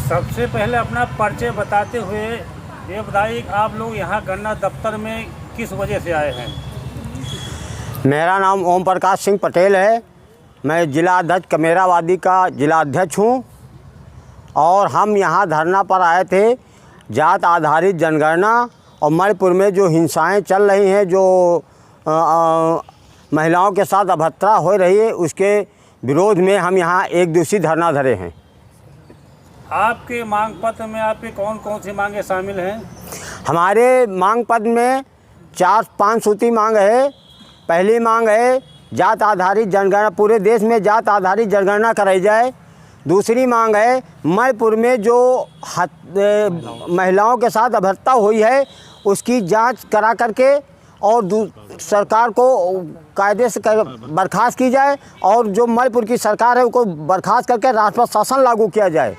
सबसे पहले अपना परिचय बताते हुए ये बताइए कि आप लोग यहाँ गन्ना दफ्तर में किस वजह से आए हैं? मेरा नाम ओम प्रकाश सिंह पटेल है। मैं जिला अध्यक्ष कमेरावादी का जिला अध्यक्ष हूँ और हम यहाँ धरना पर आए थे। जात आधारित जनगणना और मणिपुर में जो हिंसाएं चल रही हैं, जो महिलाओं के साथ अभद्रता हो रही है, उसके विरोध में हम यहाँ एक दिवसीय धरना धरे हैं। आपके मांग पत्र में आपकी कौन कौन सी मांगें शामिल हैं? हमारे मांग पत्र में 4-5 सूत्री मांग है। पहली मांग है जात आधारित जनगणना, पूरे देश में जात आधारित जनगणना कराई जाए। दूसरी मांग है मणिपुर में जो महिलाओं के साथ अभद्रता हुई है उसकी जांच करा करके और सरकार को कायदे से बर्खास्त की जाए और जो मणिपुर की सरकार है उसको बर्खास्त करके राष्ट्रपति शासन लागू किया जाए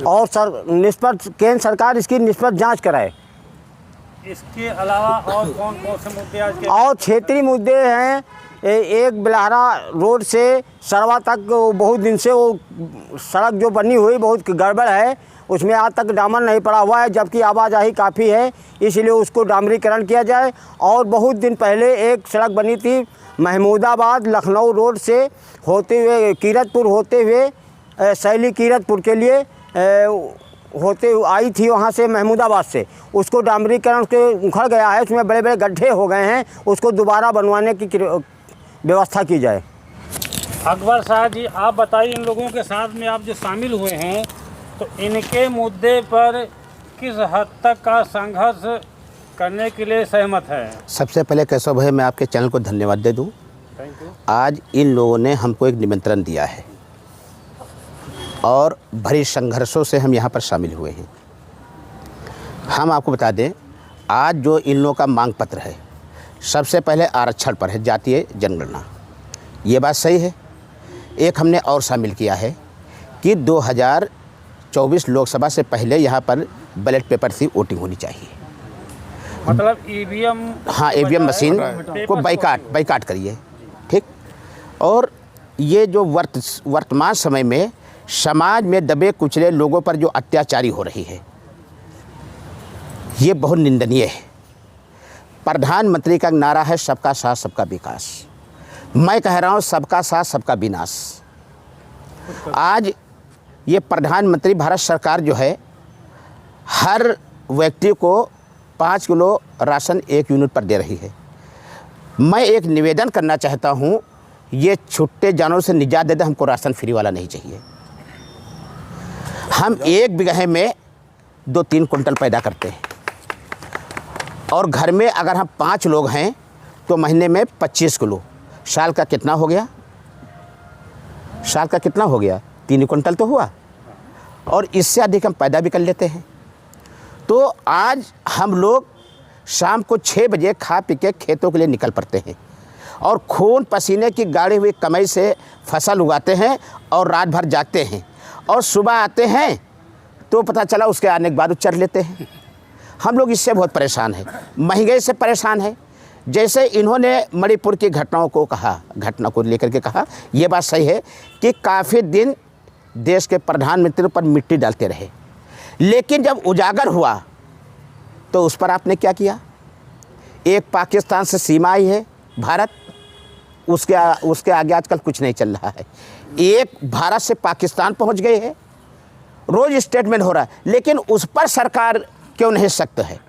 और निष्पक्ष केंद्र सरकार इसकी निष्पक्ष जांच कराए। इसके अलावा और कौन कौन से मुद्दे आज के? और क्षेत्रीय मुद्दे हैं। एक बिलहरा रोड से सरवा तक बहुत दिन से वो सड़क जो बनी हुई बहुत गड़बड़ है, उसमें आज तक डामर नहीं पड़ा हुआ है, जबकि आवाजाही काफ़ी है, इसलिए उसको डामरीकरण किया जाए। और बहुत दिन पहले एक सड़क बनी थी महमूदाबाद लखनऊ रोड से होते हुए कीरतपुर होते हुए शैली कीरतपुर के लिए होते आई थी, वहाँ से महमूदाबाद से, उसको डामरीकरण के उखड़ गया है, उसमें बड़े बड़े गड्ढे हो गए हैं, उसको दोबारा बनवाने की व्यवस्था की जाए। अकबर साहब जी, आप बताइए, इन लोगों के साथ में आप जो शामिल हुए हैं तो इनके मुद्दे पर किस हद तक का संघर्ष करने के लिए सहमत है? सबसे पहले केशव भाई, मैं आपके चैनल को धन्यवाद दे दूं। Thank you. आज इन लोगों ने हमको एक निमंत्रण दिया है और भरी संघर्षों से हम यहाँ पर शामिल हुए हैं। हम आपको बता दें, आज जो इन लोगों का मांग पत्र है, सबसे पहले आरक्षण पर है, जातीय जनगणना। ये बात सही है। एक हमने और शामिल किया है कि 2024 लोकसभा से पहले यहाँ पर बैलेट पेपर से वोटिंग होनी चाहिए। मतलब ईवीएम? हाँ, ईवीएम मशीन को बाइकाट करिए, ठीक। और ये जो वर्तमान समय में समाज में दबे कुचले लोगों पर जो अत्याचारी हो रही है, ये बहुत निंदनीय है। प्रधानमंत्री का नारा है सबका साथ सबका विकास। मैं कह रहा हूँ सबका साथ सबका विनाश। आज ये प्रधानमंत्री भारत सरकार जो है, हर व्यक्ति को 5 किलो राशन 1 यूनिट पर दे रही है। मैं एक निवेदन करना चाहता हूँ, ये छुट्टे जानवरों से निजात दे दे, हमको राशन फ्री वाला नहीं चाहिए। हम 1 बीघे में 2-3 कुंटल पैदा करते हैं और घर में अगर हम 5 लोग हैं तो महीने में 25 किलो। साल का कितना हो गया? साल का कितना हो गया? 3 कुंटल तो हुआ और इससे अधिक हम पैदा भी कर लेते हैं। तो आज हम लोग शाम को 6 बजे खा पी के खेतों के लिए निकल पड़ते हैं और खून पसीने की गाड़ी हुई कमाई से फसल उगाते हैं और रात भर जागते हैं और सुबह आते हैं तो पता चला उसके आने के बाद उचर लेते हैं। हम लोग इससे बहुत परेशान हैं, महंगाई से परेशान हैं। जैसे इन्होंने मणिपुर की घटना को लेकर के कहा, ये बात सही है कि काफ़ी दिन देश के प्रधानमंत्री पर मिट्टी डालते रहे, लेकिन जब उजागर हुआ तो उस पर आपने क्या किया? एक पाकिस्तान से सीमा आई है भारत, उसके आगे आजकल कुछ नहीं चल रहा है। एक भारत से पाकिस्तान पहुंच गए हैं, रोज़ स्टेटमेंट हो रहा है, लेकिन उस पर सरकार क्यों नहीं सख्त है?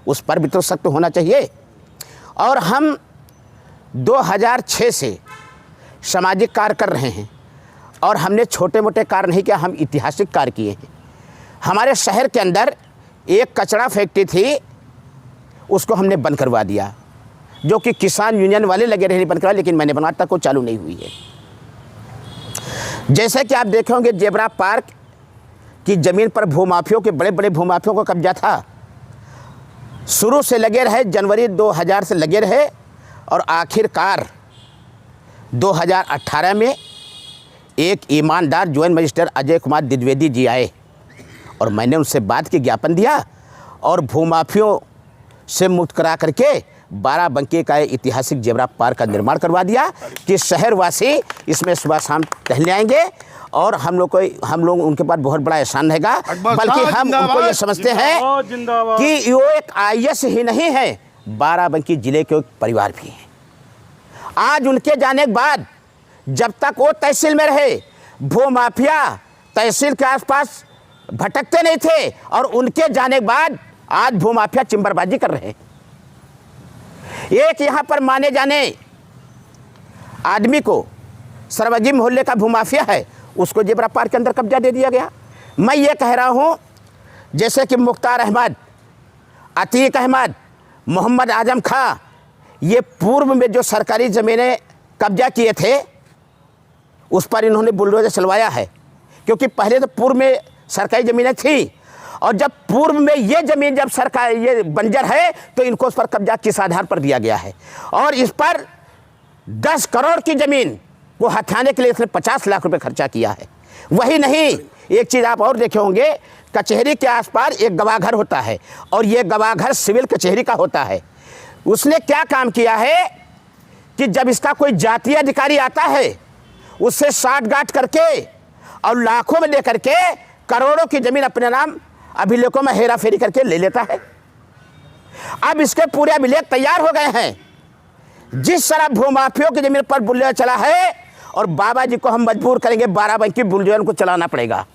उस पर भी तो सख्त होना चाहिए। और हम 2006 से सामाजिक कार्य कर रहे हैं और हमने छोटे मोटे कार्य नहीं किया, हम ऐतिहासिक कार्य किए हैं। हमारे शहर के अंदर एक कचरा फैक्ट्री थी, उसको हमने बंद करवा दिया, जो कि किसान यूनियन वाले लगे रहे बंद करवा, लेकिन मैंने बनवा तक वो चालू नहीं हुई है। जैसे कि आप देखे होंगे, जेबरा पार्क की ज़मीन पर भूमाफियों के बड़े बड़े भूमाफियों को कब्जा था। शुरू से लगे रहे, जनवरी 2000 से लगे रहे और आखिरकार 2018 में एक ईमानदार ज्वाइंट मजिस्ट्रेट अजय कुमार द्विवेदी जी आए और मैंने उनसे बात की, ज्ञापन दिया और भूमाफियों से मुक्त करा करके 12 बंके का ऐतिहासिक जेबरा पार्क का निर्माण करवा दिया कि शहरवासी इसमें सुबह शाम टहलने आएंगे और हम लोग उनके पास बहुत बड़ा एहसान रहेगा, बल्कि हम उनको ये समझते हैं जिंदाबाद। कि वो एक आईएएस ही नहीं है, बाराबंकी जिले के एक परिवार भी हैं। आज उनके जाने के बाद जब तक वो तहसील में रहे, भू माफिया तहसील के आसपास भटकते नहीं थे, और उनके जाने के बाद आज भू माफिया चिंबरबाजी कर रहे हैं। एक यहाँ पर माने जाने आदमी को, सरवजी मोहल्ले का भू माफिया है, उसको जेबरा पार्क के अंदर कब्जा दे दिया गया। मैं ये कह रहा हूँ, जैसे कि मुख्तार अहमद, अतीक अहमद, मोहम्मद आजम खां, ये पूर्व में जो सरकारी ज़मीनें कब्जा किए थे उस पर इन्होंने बुलडोजर चलवाया है, क्योंकि पहले तो पूर्व में सरकारी ज़मीनें थी, और जब पूर्व में ये ज़मीन जब सरकार ये बंजर है तो इनको उस पर कब्जा किस आधार पर दिया गया है, और इस पर 10 करोड़ की ज़मीन को हथियाने के लिए इसने 50 लाख रुपए खर्चा किया है। वही नहीं, एक चीज़ आप और देखे होंगे, कचहरी के आसपास एक गवाहघर होता है, और ये गवाहघर सिविल कचहरी का होता है। उसने क्या काम किया है कि जब इसका कोई जातीय अधिकारी आता है, उससे साठगांठ करके और लाखों में लेकर के करोड़ों की ज़मीन अपने नाम अभिलेखों में हेरा फेरी करके ले लेता है। अब इसके पूरे अभिलेख तैयार हो गए हैं। जिस तरह भूमाफियों की ज़मीन पर बुलडोजर चला है, और बाबा जी को हम मजबूर करेंगे, बाराबंकी बुलडोजर को चलाना पड़ेगा।